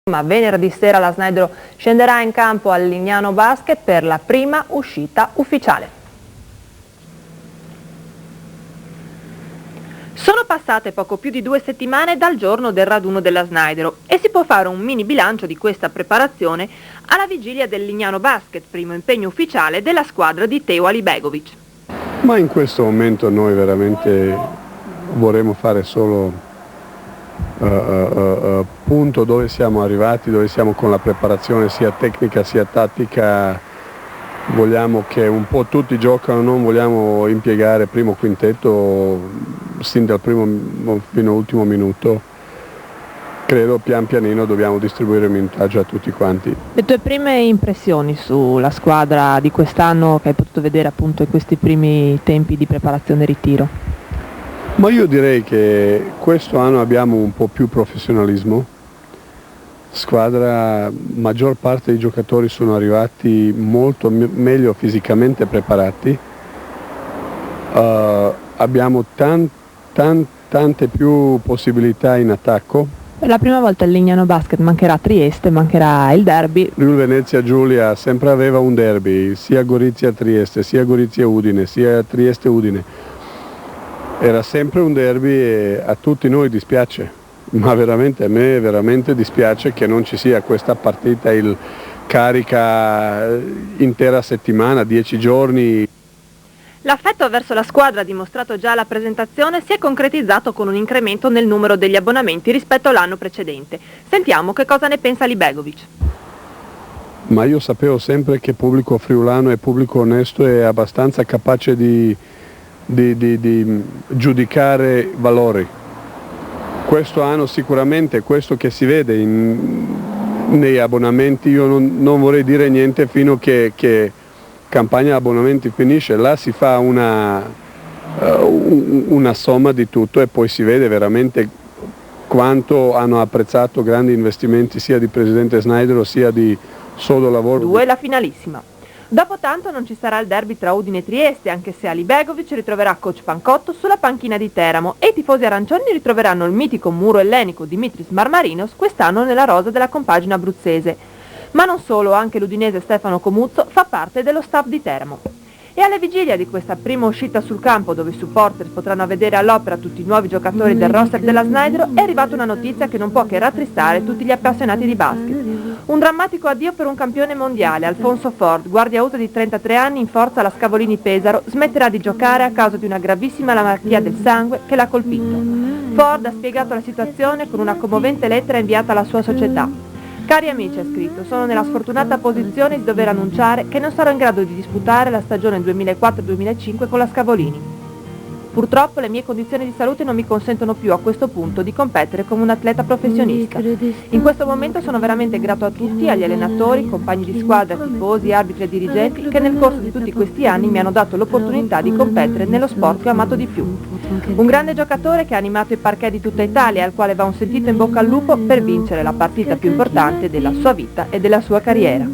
Ma venerdì sera la Snaidero scenderà in campo al Lignano Basket per la prima uscita ufficiale. Sono passate poco più di 2 settimane dal giorno del raduno della Snaidero e si può fare un mini bilancio di questa preparazione alla vigilia del Lignano Basket, primo impegno ufficiale della squadra di Teo Alibegovic. Ma in questo momento noi veramente vorremmo fare solo punto dove siamo arrivati, dove siamo con la preparazione sia tecnica sia tattica. Vogliamo che un po' tutti giocano, non vogliamo impiegare primo quintetto sin dal primo fino all'ultimo minuto. Credo pian pianino dobbiamo distribuire il minutaggio a tutti quanti. Le tue prime impressioni sulla squadra di quest'anno che hai potuto vedere appunto in questi primi tempi di preparazione e ritiro? Ma io direi che questo anno abbiamo un po' più professionalismo. Squadra, maggior parte dei giocatori sono arrivati molto meglio fisicamente preparati. Abbiamo tante più possibilità in attacco. Per la prima volta il Lignano Basket mancherà Trieste, mancherà il derby. Friuli Venezia Giulia sempre aveva un derby, sia Gorizia Trieste, sia Gorizia Udine, sia Trieste Udine. Era sempre un derby e a tutti noi dispiace, ma veramente a me veramente dispiace che non ci sia questa partita, il carica intera settimana, 10 giorni. L'affetto verso la squadra dimostrato già alla presentazione si è concretizzato con un incremento nel numero degli abbonamenti rispetto all'anno precedente. Sentiamo che cosa ne pensa Alibegovic. Ma io sapevo sempre che pubblico friulano è pubblico onesto e abbastanza capace di giudicare valori. Questo anno sicuramente, questo che si vede nei abbonamenti, io non vorrei dire niente fino che campagna abbonamenti finisce, là si fa una somma di tutto e poi si vede veramente quanto hanno apprezzato grandi investimenti sia di presidente Snaidero sia di Sodo Lavoro. 2 la finalissima. Dopo tanto non ci sarà il derby tra Udine e Trieste, anche se Alibegovic ritroverà coach Pancotto sulla panchina di Teramo e i tifosi arancioni ritroveranno il mitico muro ellenico Dimitris Marmarinos quest'anno nella rosa della compagine abruzzese. Ma non solo, anche l'udinese Stefano Comuzzo fa parte dello staff di Teramo. E alla vigilia di questa prima uscita sul campo, dove i supporter potranno vedere all'opera tutti i nuovi giocatori del roster della Snaidero, è arrivata una notizia che non può che rattristare tutti gli appassionati di basket. Un drammatico addio per un campione mondiale, Alfonso Ford, guardia auto di 33 anni in forza alla Scavolini Pesaro, smetterà di giocare a causa di una gravissima malattia del sangue che l'ha colpito. Ford ha spiegato la situazione con una commovente lettera inviata alla sua società. Cari amici, ha scritto, sono nella sfortunata posizione di dover annunciare che non sarò in grado di disputare la stagione 2004-2005 con la Scavolini. Purtroppo le mie condizioni di salute non mi consentono più a questo punto di competere come un atleta professionista. In questo momento sono veramente grato a tutti, agli allenatori, compagni di squadra, tifosi, arbitri e dirigenti che nel corso di tutti questi anni mi hanno dato l'opportunità di competere nello sport che ho amato di più. Un grande giocatore che ha animato i parquet di tutta Italia e al quale va un sentito in bocca al lupo per vincere la partita più importante della sua vita e della sua carriera.